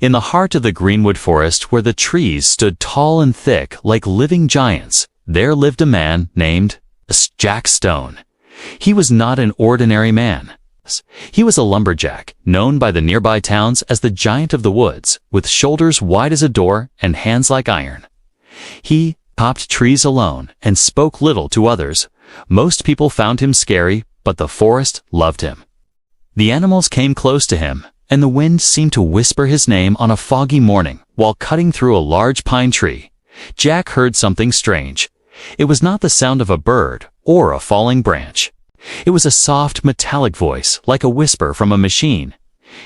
In the heart of the greenwood forest, where the trees stood tall and thick like living giants, there lived a man named Jack Stone. He was not an ordinary man. He was a lumberjack, known by the nearby towns as the Giant of the Woods, with shoulders wide as a door and hands like iron. He chopped trees alone and spoke little to others. Most people found him scary, but the forest loved him. The animals came close to him, and the wind seemed to whisper his name on a foggy morning while cutting through a large pine tree. Jack heard something strange. It was not the sound of a bird or a falling branch. It was a soft, metallic voice, like a whisper from a machine.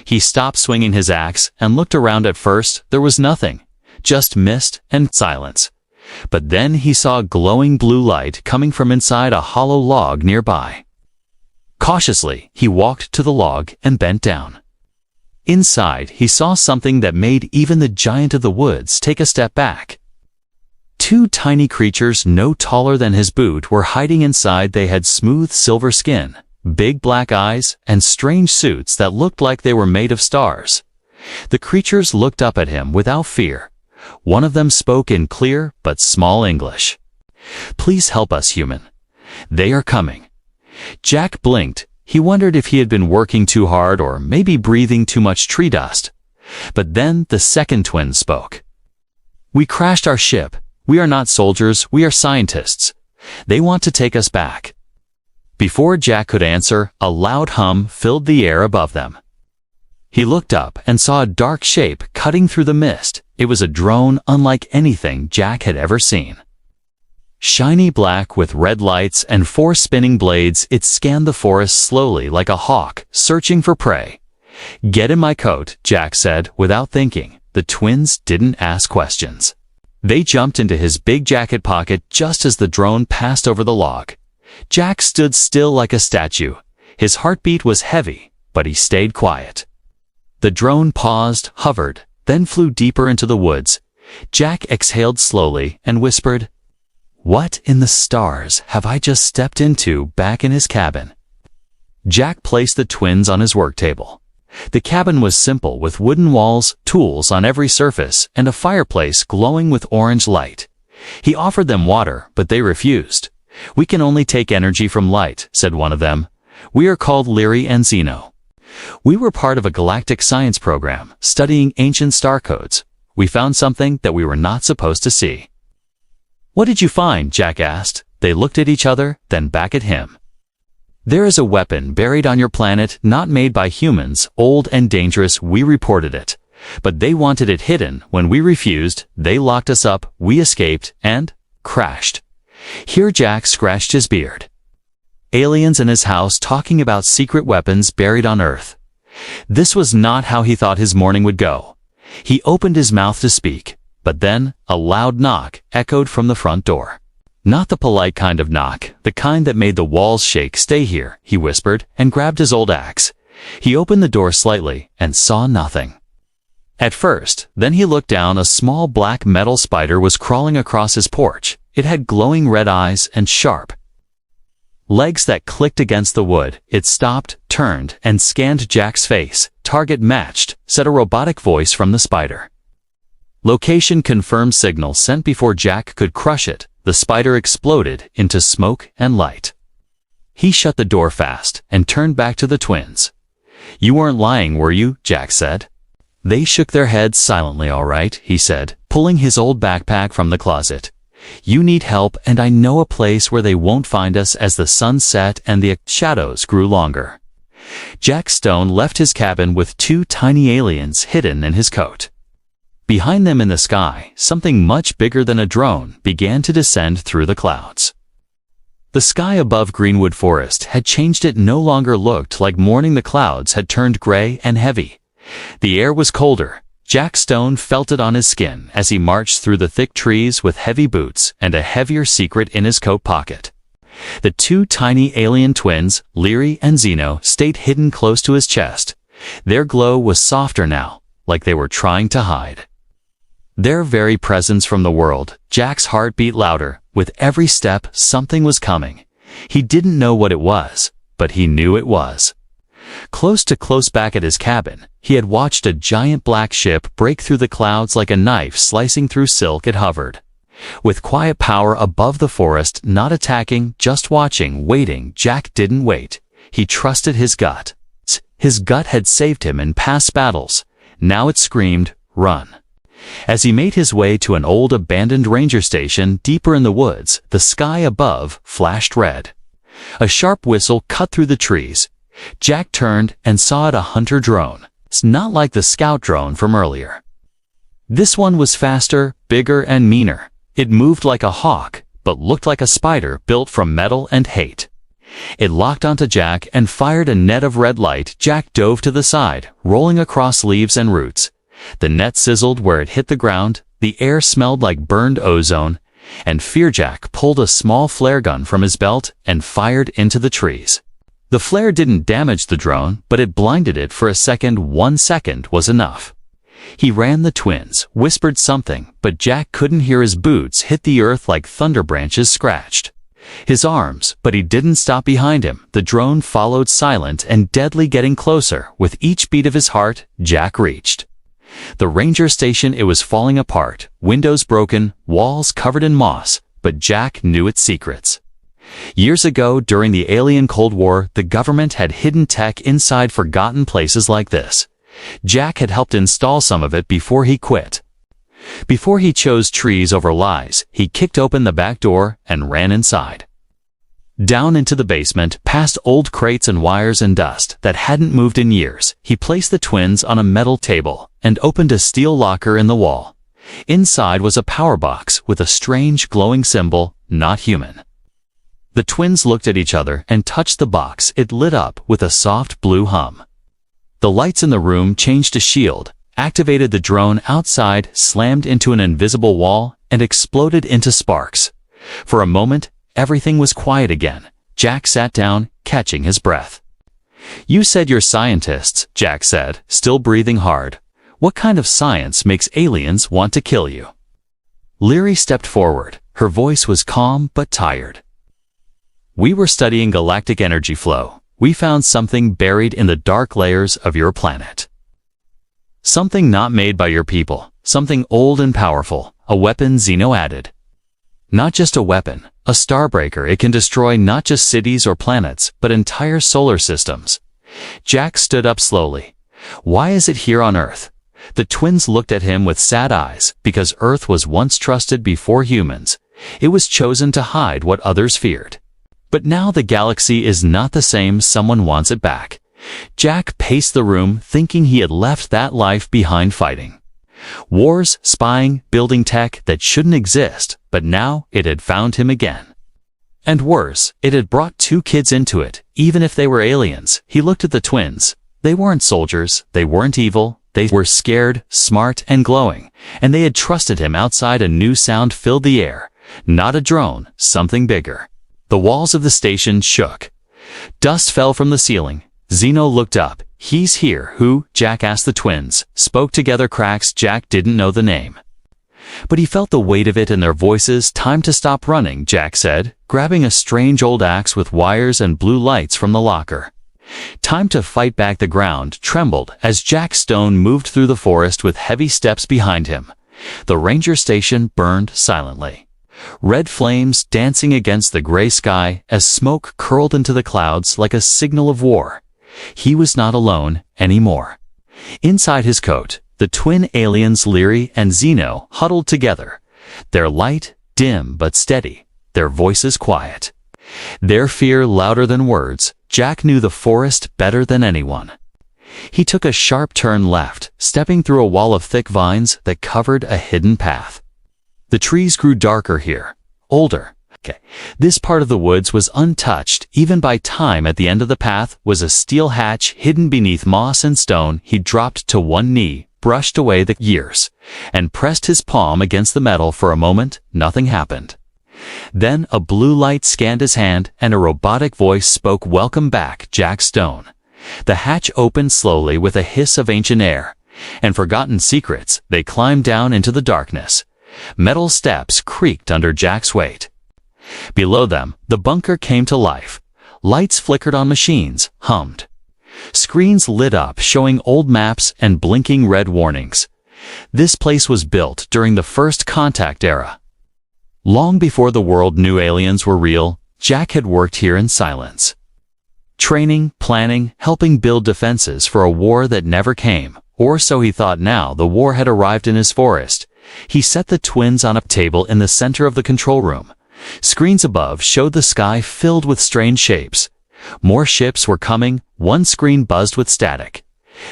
He stopped swinging his axe and looked around. At first, there was nothing, just mist and silence. But then he saw a glowing blue light coming from inside a hollow log nearby. Cautiously, he walked to the log and bent down. Inside, he saw something that made even the Giant of the Woods take a step back. Two tiny creatures no taller than his boot were hiding inside. They had smooth silver skin, big black eyes, and strange suits that looked like they were made of stars. The creatures looked up at him without fear. One of them spoke in clear but small English. "Please help us, human. They are coming." Jack blinked. He wondered if he had been working too hard or maybe breathing too much tree dust. But then the second twin spoke. "We crashed our ship. We are not soldiers, we are scientists. They want to take us back." Before Jack could answer, a loud hum filled the air above them. He looked up and saw a dark shape cutting through the mist. It was a drone unlike anything Jack had ever seen. Shiny black with red lights and 4 spinning blades, it scanned the forest slowly like a hawk, searching for prey. "Get in my coat," Jack said without thinking. The twins didn't ask questions. They jumped into his big jacket pocket just as the drone passed over the log. Jack stood still like a statue. His heartbeat was heavy, but he stayed quiet. The drone paused, hovered, then flew deeper into the woods. Jack exhaled slowly and whispered, "What in the stars have I just stepped into?" Back in his cabin, Jack placed the twins on his work table. The cabin was simple, with wooden walls, tools on every surface, and a fireplace glowing with orange light. He offered them water, but they refused. "We can only take energy from light," said one of them. "We are called Leary and Zeno. We were part of a galactic science program, studying ancient star codes. We found something that we were not supposed to see." "What did you find?" Jack asked. They looked at each other, then back at him. "There is a weapon buried on your planet, not made by humans, old and dangerous. We reported it. But they wanted it hidden. When we refused, they locked us up, we escaped, and crashed." Here Jack scratched his beard. Aliens in his house talking about secret weapons buried on Earth. This was not how he thought his morning would go. He opened his mouth to speak, but then a loud knock echoed from the front door. Not the polite kind of knock, the kind that made the walls shake. "Stay here," he whispered, and grabbed his old axe. He opened the door slightly and saw nothing. At first, then he looked down. A small black metal spider was crawling across his porch. It had glowing red eyes and sharp legs that clicked against the wood. It stopped, turned, and scanned Jack's face. "Target matched," said a robotic voice from the spider. "Location confirmed." Signal sent before Jack could crush it. The spider exploded into smoke and light. He shut the door fast and turned back to the twins. "You weren't lying, were you?" Jack said. They shook their heads silently. "All right," he said, pulling his old backpack from the closet. "You need help, and I know a place where they won't find us." As the sun set and the shadows grew longer, Jack Stone left his cabin with 2 tiny aliens hidden in his coat. Behind them in the sky, something much bigger than a drone began to descend through the clouds. The sky above Greenwood Forest had changed. It no longer looked like morning. The clouds had turned gray and heavy. The air was colder. Jack Stone felt it on his skin as he marched through the thick trees with heavy boots and a heavier secret in his coat pocket. The 2 tiny alien twins, Leary and Zeno, stayed hidden close to his chest. Their glow was softer now, like they were trying to hide their very presence from the world. Jack's heart beat louder. With every step, something was coming. He didn't know what it was, but he knew it was. Close back at his cabin, he had watched a giant black ship break through the clouds like a knife slicing through silk. It hovered. With quiet power above the forest, not attacking, just watching, waiting. Jack didn't wait. He trusted his gut. His gut had saved him in past battles. Now it screamed, "Run." As he made his way to an old abandoned ranger station deeper in the woods, the sky above flashed red. A sharp whistle cut through the trees. Jack turned and saw it, a hunter drone. It's not like the scout drone from earlier. This one was faster, bigger, and meaner. It moved like a hawk, but looked like a spider built from metal and hate. It locked onto Jack and fired a net of red light. Jack dove to the side, rolling across leaves and roots. The net sizzled where it hit the ground, the air smelled like burned ozone, and Fearjack pulled a small flare gun from his belt and fired into the trees. The flare didn't damage the drone, but it blinded it for a second. 1 second was enough. He ran the twins, whispered something, but Jack couldn't hear. His boots hit the earth like thunder branches scratched his arms, but he didn't stop behind him. The drone followed, silent and deadly, getting closer. With each beat of his heart, Jack reached the ranger station. It was falling apart, windows broken, walls covered in moss, but Jack knew its secrets. Years ago, during the alien Cold War, the government had hidden tech inside forgotten places like this. Jack had helped install some of it before he quit. Before he chose trees over lies, he kicked open the back door and ran inside. Down into the basement, past old crates and wires and dust that hadn't moved in years, he placed the twins on a metal table and opened a steel locker in the wall. Inside was a power box with a strange glowing symbol, not human. The twins looked at each other and touched the box. It lit up with a soft blue hum. The lights in the room changed to shield, activated the drone outside, slammed into an invisible wall, and exploded into sparks. For a moment, everything was quiet again. Jack sat down, catching his breath. "You said you're scientists," Jack said, still breathing hard. "What kind of science makes aliens want to kill you?" Leary stepped forward. Her voice was calm but tired. "We were studying galactic energy flow. We found something buried in the dark layers of your planet. Something not made by your people. Something old and powerful. A weapon," Zeno added. "Not just a weapon. A starbreaker. It can destroy not just cities or planets, but entire solar systems." Jack stood up slowly. "Why is it here on Earth?" The twins looked at him with sad eyes. "Because Earth was once trusted before humans. It was chosen to hide what others feared. But now the galaxy is not the same. Someone wants it back." Jack paced the room, thinking he had left that life behind, fighting wars, spying, building tech that shouldn't exist, but now it had found him again. And worse, it had brought 2 kids into it, even if they were aliens. He looked at the twins. They weren't soldiers, they weren't evil, they were scared, smart, and glowing, and they had trusted him. Outside, a new sound filled the air. Not a drone, something bigger. The walls of the station shook. Dust fell from the ceiling. Zeno looked up. "He's here." "Who?" Jack asked. The twins spoke together, cracks. Jack didn't know the name, but he felt the weight of it in their voices. "Time to stop running," Jack said, grabbing a strange old axe with wires and blue lights from the locker. "Time to fight back." The ground trembled as Jack Stone moved through the forest with heavy steps behind him. The ranger station burned silently. Red flames dancing against the gray sky as smoke curled into the clouds like a signal of war. He was not alone anymore. Inside his coat, the twin aliens Leary and Zeno huddled together. Their light dim but steady, their voices quiet. Their fear louder than words. Jack knew the forest better than anyone. He took a sharp turn left, stepping through a wall of thick vines that covered a hidden path. The trees grew darker here, older. This part of the woods was untouched, even by time. At the end of the path was a steel hatch hidden beneath moss and stone. He dropped to one knee, brushed away the years, and pressed his palm against the metal. For a moment, nothing happened. Then a blue light scanned his hand, and a robotic voice spoke, "Welcome back, Jack Stone." The hatch opened slowly with a hiss of ancient air, and forgotten secrets. They climbed down into the darkness. Metal steps creaked under Jack's weight. Below them, the bunker came to life. Lights flickered on machines, hummed. Screens lit up showing old maps and blinking red warnings. This place was built during the first contact era. Long before the world knew aliens were real, Jack had worked here in silence. Training, planning, helping build defenses for a war that never came, or so he thought. Now the war had arrived in his forest. He set the twins on a table in the center of the control room. Screens above showed the sky filled with strange shapes. More ships were coming. One screen buzzed with static.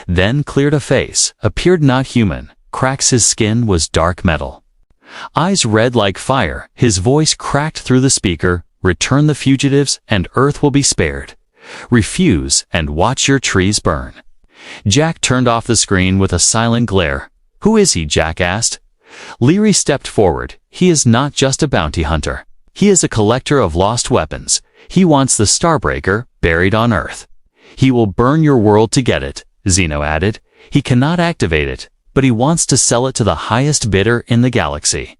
Then cleared a face, appeared not human. Cracks his skin was dark metal. Eyes red like fire, his voice cracked through the speaker. Return the fugitives, and Earth will be spared. Refuse, and watch your trees burn. Jack turned off the screen with a silent glare. Who is he? Jack asked. Leary stepped forward. He is not just a bounty hunter. He is a collector of lost weapons. He wants the Starbreaker buried on Earth. He will burn your world to get it, Zeno added. He cannot activate it, but he wants to sell it to the highest bidder in the galaxy.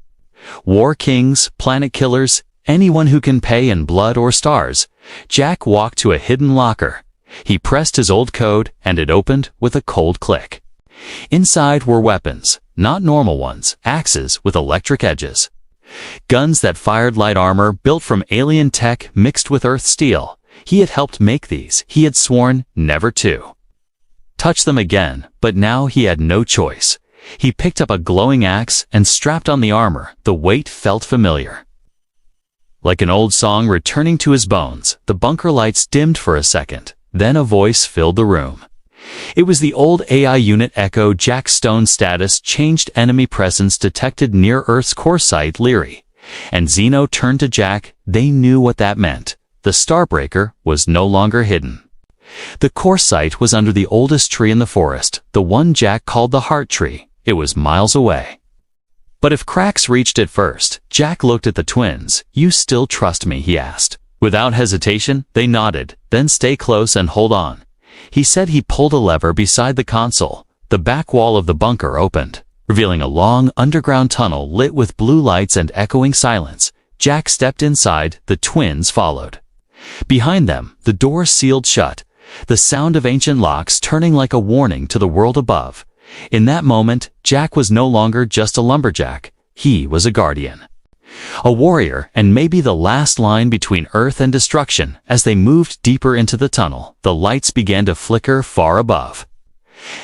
War kings, planet killers, anyone who can pay in blood or stars. Jack walked to a hidden locker. He pressed his old code, and it opened with a cold click. Inside were weapons, not normal ones, axes with electric edges. Guns that fired light armor built from alien tech mixed with Earth steel. He had helped make these. He had sworn never to touch them again, but now he had no choice. He picked up a glowing axe and strapped on the armor. The weight felt familiar. Like an old song returning to his bones, the bunker lights dimmed for a second. Then a voice filled the room. It was the old AI unit Echo. Jack Stone status changed. Enemy presence detected near Earth's core site. Leary and Zeno turned to Jack. They knew what that meant. The Starbreaker was no longer hidden. The core site was under the oldest tree in the forest, the one Jack called the Heart Tree. It was miles away. But if cracks reached it first, Jack looked at the twins. You still trust me? He asked. Without hesitation, they nodded. Then stay close and hold on. He said. He pulled a lever beside the console. The back wall of the bunker opened, revealing a long underground tunnel lit with blue lights and echoing silence. Jack stepped inside. The twins followed. Behind them, the door sealed shut, the sound of ancient locks turning like a warning to the world above. In that moment, Jack was no longer just a lumberjack. He was a guardian. A warrior, and maybe the last line between Earth and destruction. As they moved deeper into the tunnel, the lights began to flicker far above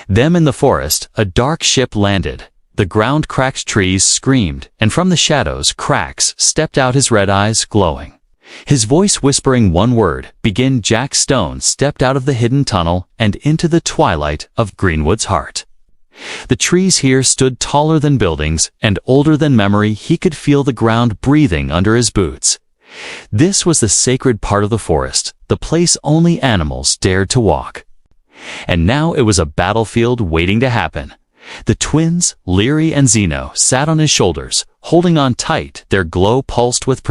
them. In the forest, a dark ship landed. The ground cracked, trees screamed, and from the shadows, Cracks stepped out, his red eyes glowing. His voice whispering one word, begin. Jack Stone stepped out of the hidden tunnel and into the twilight of Greenwood's heart. The trees here stood taller than buildings and older than memory. He could feel the ground breathing under his boots. This was the sacred part of the forest, the place only animals dared to walk. And now it was a battlefield waiting to happen. The twins, Leary and Zeno, sat on his shoulders, holding on tight. Their glow pulsed with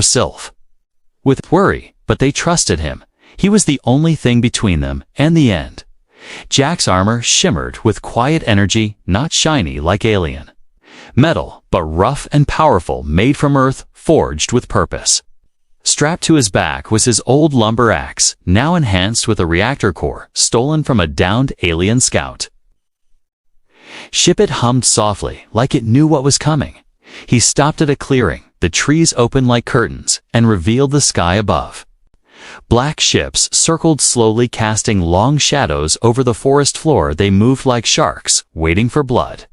with worry, but they trusted him. He was the only thing between them and the end. Jack's armor shimmered with quiet energy, not shiny like alien metal, but rough and powerful, made from earth, forged with purpose. Strapped to his back was his old lumber axe, now enhanced with a reactor core, stolen from a downed alien scout. Ship it hummed softly, like it knew what was coming. He stopped at a clearing. The trees opened like curtains and revealed the sky above. Black ships circled slowly, casting long shadows over the forest floor. They moved like sharks, waiting for blood.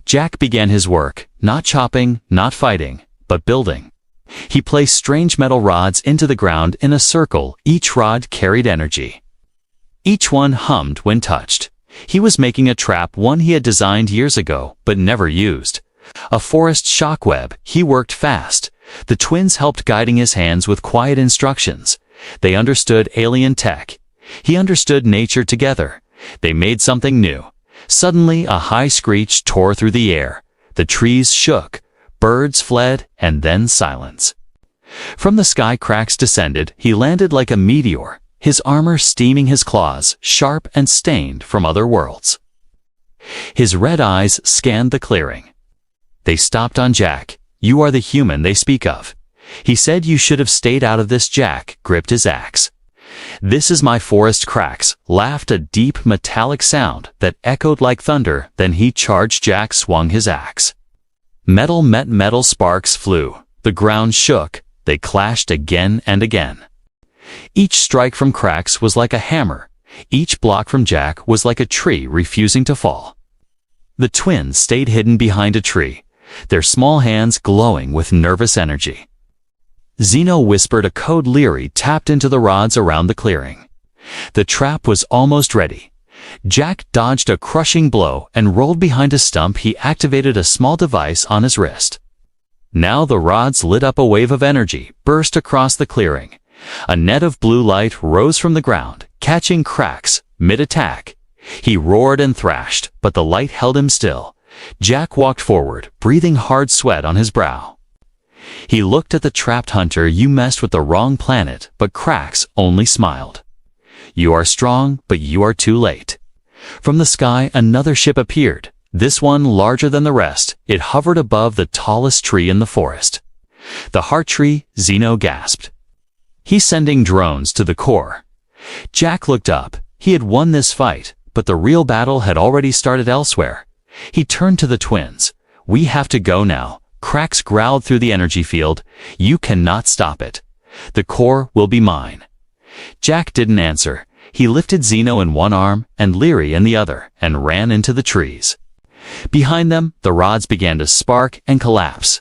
Jack began his work, not chopping, not fighting, but building. He placed strange metal rods into the ground in a circle. Each rod carried energy. Each one hummed when touched. He was making a trap, one he had designed years ago, but never used. A forest shockweb. He worked fast. The twins helped, guiding his hands with quiet instructions. They understood alien tech. He understood nature. Together, they made something new. Suddenly, a high screech tore through the air. The trees shook, birds fled, and then silence. From the sky, Cracks descended. He landed like a meteor, his armor steaming, his claws sharp and stained from other worlds. His red eyes scanned the clearing. They stopped on Jack. You are the human they speak of. He said. You should have stayed out of this. Jack gripped his axe. "This is my forest," Cracks laughed, a deep metallic sound that echoed like thunder. Then he charged. Jack swung his axe. Metal met metal, sparks flew. The ground shook. They clashed again and again. Each strike from Cracks was like a hammer. Each block from Jack was like a tree refusing to fall. The twins stayed hidden behind a tree, their small hands glowing with nervous energy. Zeno whispered a code. Leary tapped into the rods around the clearing. The trap was almost ready. Jack dodged a crushing blow and rolled behind a stump. He activated a small device on his wrist. Now the rods lit up. A wave of energy burst across the clearing. A net of blue light rose from the ground, catching Cracks mid-attack. He roared and thrashed, but the light held him still. Jack walked forward, breathing hard sweat on his brow. He looked at the trapped hunter. "You messed with the wrong planet," but Cracks only smiled. "You are strong, but you are too late." From the sky, another ship appeared, this one larger than the rest. It hovered above the tallest tree in the forest. "The heart tree," Zeno gasped. "He's sending drones to the core." Jack looked up. He had won this fight, but the real battle had already started elsewhere. He turned to the twins. "We have to go now." Cracks growled through the energy field. "You cannot stop it. The core will be mine." Jack didn't answer. He lifted Zeno in one arm and Leary in the other and ran into the trees. Behind them, the rods began to spark and collapse.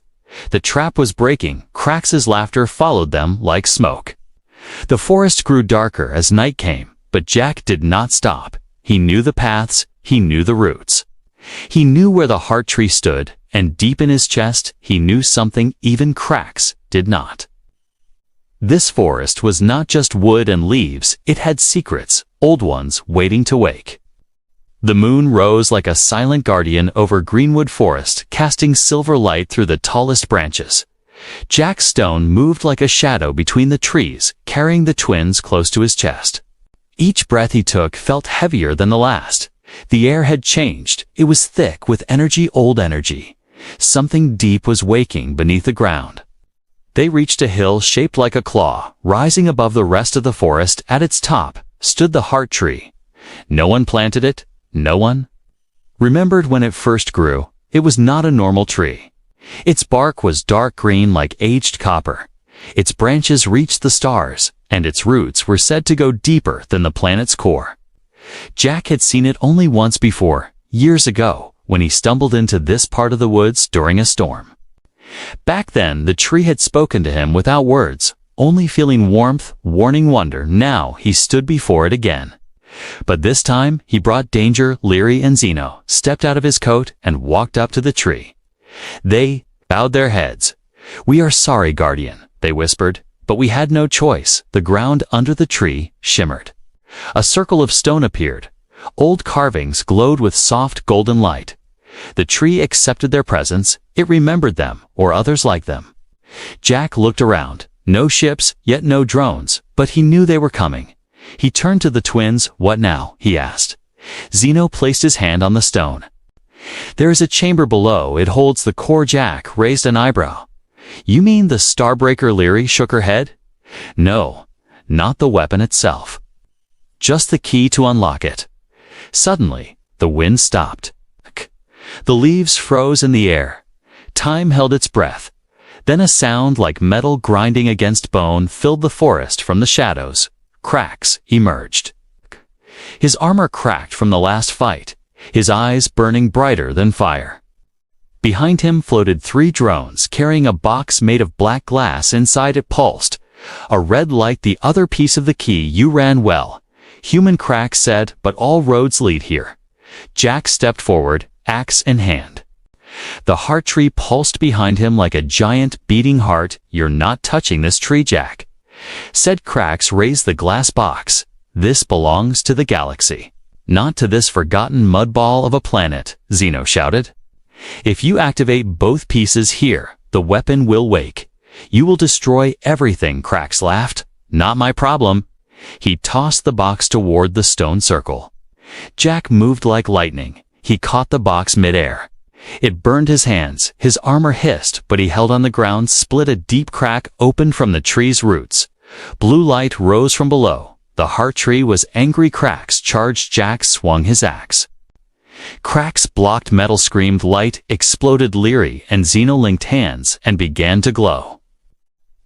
The trap was breaking. Cracks's laughter followed them like smoke. The forest grew darker as night came, but Jack did not stop. He knew the paths, he knew the routes. He knew where the heart tree stood, and deep in his chest, he knew something even Cracks did not. This forest was not just wood and leaves, it had secrets, old ones waiting to wake. The moon rose like a silent guardian over Greenwood Forest, casting silver light through the tallest branches. Jack Stone moved like a shadow between the trees, carrying the twins close to his chest. Each breath he took felt heavier than the last. The air had changed. It was thick with energy, old energy. Something deep was waking beneath the ground. They reached a hill shaped like a claw, rising above the rest of the forest. At its top stood the heart tree. No one planted it. No one remembered when it first grew. It was not a normal tree. Its bark was dark green like aged copper. Its branches reached the stars, and its roots were said to go deeper than the planet's core. Jack had seen it only once before, years ago, when he stumbled into this part of the woods during a storm. Back then, the tree had spoken to him without words, only feeling warmth, warning wonder. Now he stood before it again. But this time, he brought danger. Leary and Zeno stepped out of his coat and walked up to the tree. They bowed their heads. "We are sorry, Guardian," they whispered, "but we had no choice." The ground under the tree shimmered. A circle of stone appeared. Old carvings glowed with soft golden light. The tree accepted their presence. It remembered them, or others like them. Jack looked around. No ships, yet no drones, but he knew they were coming. He turned to the twins. "What now?" he asked. Zeno placed his hand on the stone. "There is a chamber below. It holds the core." Jack raised an eyebrow. "You mean the Starbreaker?" Leary shook her head. "No, not the weapon itself. Just the key to unlock it." Suddenly, the wind stopped. The leaves froze in the air. Time held its breath. Then a sound like metal grinding against bone filled the forest. From the shadows, Cracks emerged. His armor cracked from the last fight, his eyes burning brighter than fire. Behind him floated 3 drones carrying a box made of black glass. Inside it pulsed a red light. "The other piece of the key. You ran well," Human Cracks said, "but all roads lead here." Jack stepped forward, axe in hand. The heart tree pulsed behind him like a giant beating heart. "You're not touching this tree, Jack," said Cracks. "Raise the glass box. This belongs to the galaxy, not to this forgotten mudball of a planet," Zeno shouted. "If you activate both pieces here, the weapon will wake. You will destroy everything." Cracks laughed. "Not my problem." He tossed the box toward the stone circle. Jack moved like lightning. He caught the box mid-air. It burned his hands. His armor hissed, but he held on the ground. Split. A deep crack opened from the tree's roots. Blue light rose from below. The heart tree was angry. Cracks charged. Jack swung his axe. Cracks blocked metal. Screamed. Light exploded. Leary and Zeno linked hands and began to glow.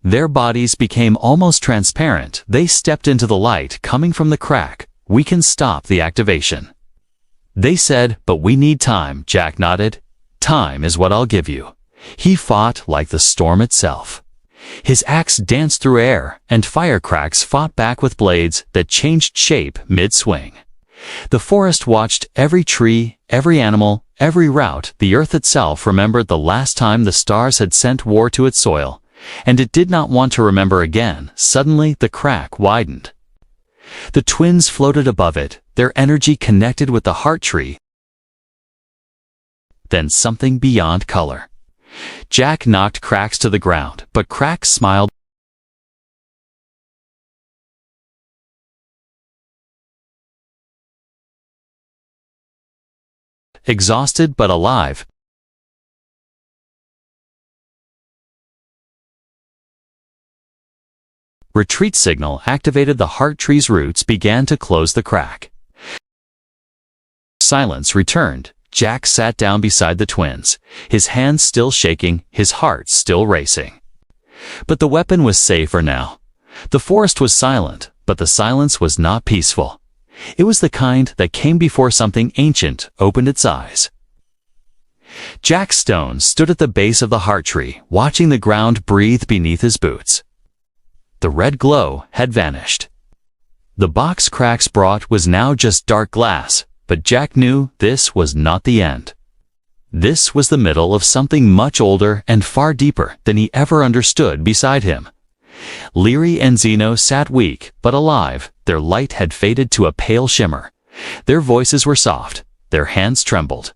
Their bodies became almost transparent. They stepped into the light coming from the crack. We can stop the activation, they said, but we need time. Jack nodded. Time is what I'll give you. He fought like the storm itself. His axe danced through air, and firecracks fought back with blades that changed shape mid-swing. The forest watched every tree, every animal, every route. The earth itself remembered the last time the stars had sent war to its soil, and it did not want to remember again. Suddenly, the crack widened. The twins floated above it, their energy connected with the heart tree. Then something beyond color. Jack knocked Cracks to the ground, but Cracks smiled. Exhausted but alive. Retreat signal activated. The heart tree's roots began to close the crack. Silence returned. Jack sat down beside the twins, his hands still shaking, his heart still racing. But the weapon was safer now. The forest was silent, but the silence was not peaceful. It was the kind that came before something ancient opened its eyes. Jack Stone stood at the base of the heart tree, watching the ground breathe beneath his boots. The red glow had vanished. The box Cracks brought was now just dark glass, but Jack knew this was not the end. This was the middle of something much older and far deeper than he ever understood. Beside him, Leary and Zeno sat weak but alive. Their light had faded to a pale shimmer. Their voices were soft, their hands trembled.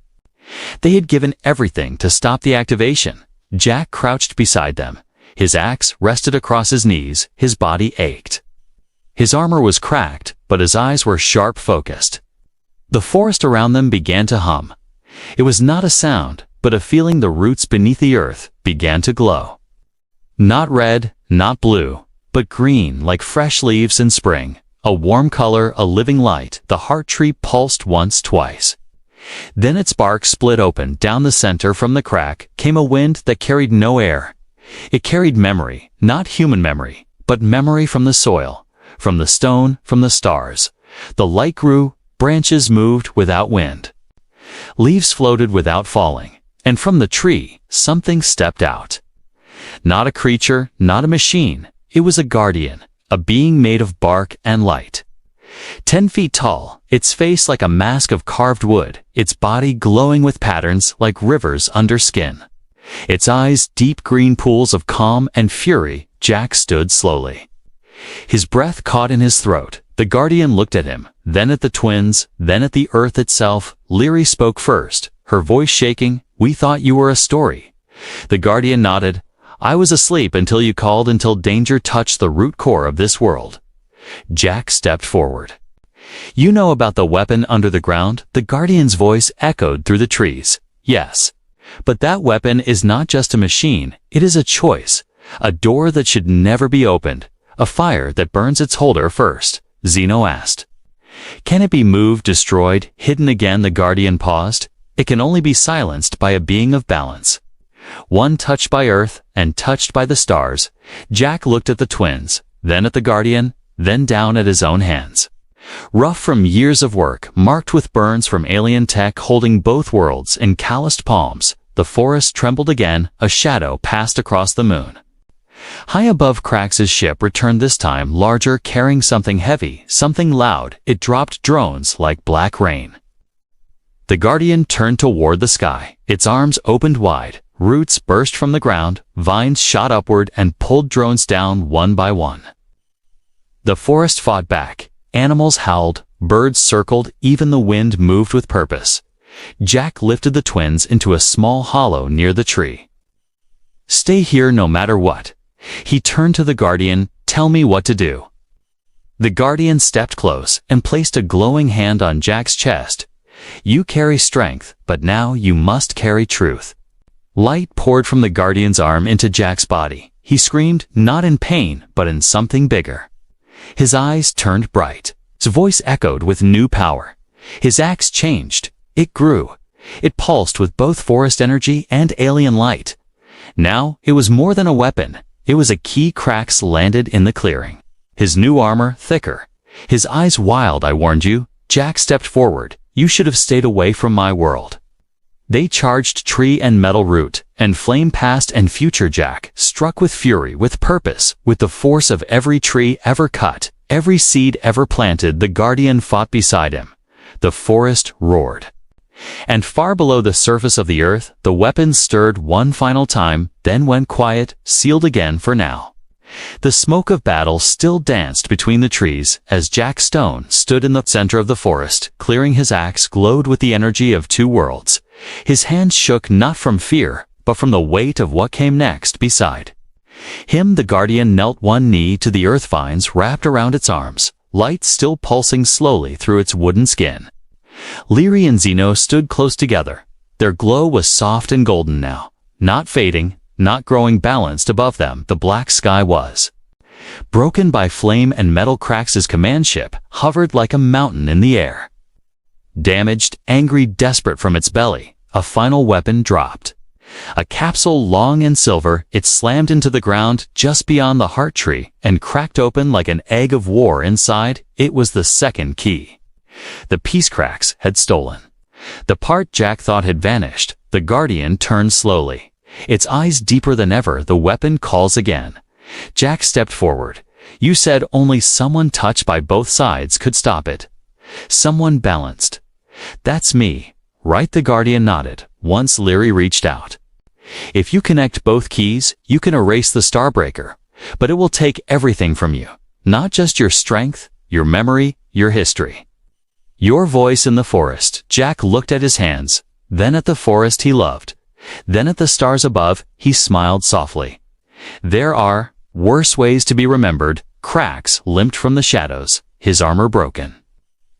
They had given everything to stop the activation. Jack crouched beside them. His axe rested across his knees, his body ached. His armor was cracked, but his eyes were sharp focused. The forest around them began to hum. It was not a sound, but a feeling. The roots beneath the earth began to glow. Not red, not blue, but green like fresh leaves in spring. A warm color, a living light. The heart tree pulsed once, twice. Then its bark split open. Down the center from the crack came a wind that carried no air. It carried memory, not human memory, but memory from the soil, from the stone, from the stars. The light grew, branches moved without wind. Leaves floated without falling, and from the tree, something stepped out. Not a creature, not a machine. It was a guardian, a being made of bark and light. 10 feet tall, its face like a mask of carved wood, its body glowing with patterns like rivers under skin. Its eyes deep green pools of calm and fury. Jack stood slowly. His breath caught in his throat. The guardian looked at him, then at the twins, then at the earth itself. Leary spoke first, her voice shaking. We thought you were a story. The guardian nodded. I was asleep until you called, until danger touched the root core of this world. Jack stepped forward. You know about the weapon under the ground? The guardian's voice echoed through the trees. Yes. But that weapon is not just a machine, it is a choice, a door that should never be opened, a fire that burns its holder first. Zeno asked. Can it be moved, destroyed, hidden again? The guardian paused. It can only be silenced by a being of balance. One touched by earth and touched by the stars. Jack looked at the twins, then at the guardian, then down at his own hands. Rough from years of work, marked with burns from alien tech, holding both worlds in calloused palms. The forest trembled again. A shadow passed across the moon. High above, Cracks' ship returned, this time larger, carrying something heavy, something loud. It dropped drones like black rain. The guardian turned toward the sky. Its arms opened wide. Roots burst from the ground. Vines shot upward and pulled drones down one by one. The forest fought back. Animals howled. Birds circled. Even the wind moved with purpose. Jack lifted the twins into a small hollow near the tree. Stay here no matter what. He turned to the guardian. Tell me what to do. The guardian stepped close and placed a glowing hand on Jack's chest. You carry strength, but now you must carry truth. Light poured from the guardian's arm into Jack's body. He screamed, not in pain, but in something bigger. His eyes turned bright. His voice echoed with new power. His axe changed. It grew. It pulsed with both forest energy and alien light. Now, it was more than a weapon. It was a key. Cracks landed in the clearing. His new armor thicker. His eyes wild. I warned you. Jack stepped forward. You should have stayed away from my world. They charged tree and metal root, and flame past and future. Jack struck with fury, with purpose, with the force of every tree ever cut, every seed ever planted. The guardian fought beside him. The forest roared. And far below the surface of the earth, the weapons stirred one final time, then went quiet, sealed again for now. The smoke of battle still danced between the trees as Jack Stone stood in the center of the forest. Clearing his axe glowed with the energy of two worlds. His hands shook not from fear, but from the weight of what came next. Beside him the guardian knelt, one knee to the earth, vines wrapped around its arms, light still pulsing slowly through its wooden skin. Leary and Zeno stood close together. Their glow was soft and golden now, not fading, not growing. Balanced above them the black sky was broken by flame and metal. Cracks' command ship hovered like a mountain in the air. Damaged, angry, desperate from its belly, a final weapon dropped. A capsule long and silver, it slammed into the ground just beyond the heart tree and cracked open like an egg of war inside. It was the second key. The piece Cracks had stolen. The part Jack thought had vanished. The guardian turned slowly. Its eyes deeper than ever. The weapon calls again. Jack stepped forward. You said only someone touched by both sides could stop it. Someone balanced. That's me, right? The guardian nodded. Once Leary reached out. If you connect both keys, you can erase the Starbreaker, but it will take everything from you. Not just your strength, your memory, your history. Your voice in the forest. Jack looked at his hands, then at the forest he loved, then at the stars above. He smiled softly. There are worse ways to be remembered. Cracks limped from the shadows, his armor broken.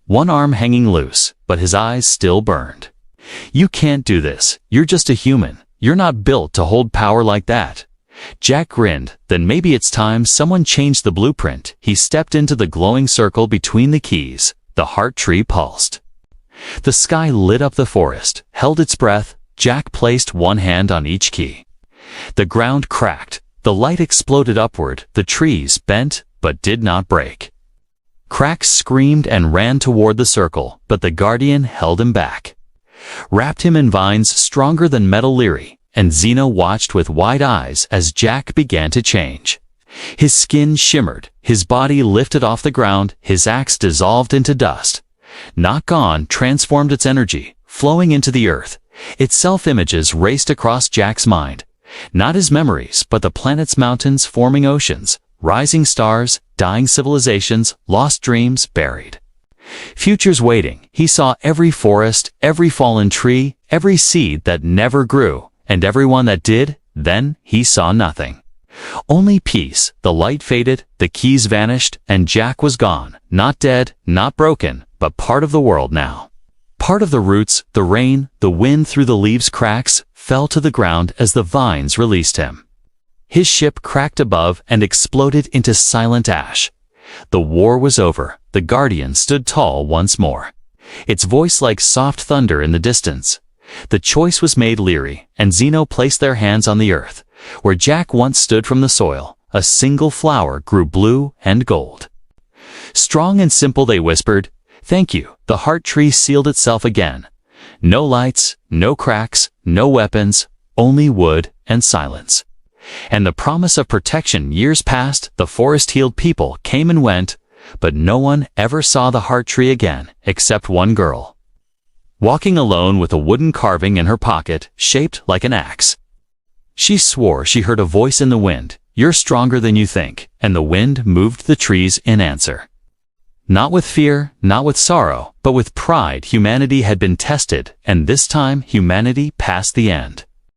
One arm hanging loose, but his eyes still burned. You can't do this. You're just a human. You're not built to hold power like that. Jack grinned. Then maybe it's time someone changed the blueprint. He stepped into the glowing circle between the keys. The heart tree pulsed. The sky lit up the forest, held its breath. Jack placed one hand on each key. The ground cracked. The light exploded upward. The trees bent, but did not break. Cracks screamed and ran toward the circle, but the guardian held him back. Wrapped him in vines stronger than metal. Leary and Zeno watched with wide eyes as Jack began to change. His skin shimmered, his body lifted off the ground, his axe dissolved into dust. Not gone, transformed its energy, flowing into the earth. Its self-images raced across Jack's mind. Not his memories, but the planet's mountains forming oceans, rising stars, dying civilizations, lost dreams buried. Futures waiting. He saw every forest, every fallen tree, every seed that never grew, and everyone that did. Then he saw nothing. Only peace. The light faded, the keys vanished, and Jack was gone. Not dead, not broken, but part of the world now. Part of the roots, the rain, the wind through the leaves. Cracks fell to the ground as the vines released him. His ship cracked above and exploded into silent ash. The war was over. The guardian stood tall once more, its voice like soft thunder in the distance. The choice was made. Leary and Zeno placed their hands on the earth, where Jack once stood. From the soil, a single flower grew, blue and gold. Strong and simple, they whispered, "Thank you." The heart tree sealed itself again. No lights, no cracks, no weapons, only wood and silence. And the promise of protection. Years passed, the forest healed, people came and went, but no one ever saw the heart tree again, except one girl, walking alone with a wooden carving in her pocket, shaped like an axe. She swore she heard a voice in the wind, "You're stronger than you think," and the wind moved the trees in answer. Not with fear, not with sorrow, but with pride. Humanity had been tested, and this time humanity passed the end.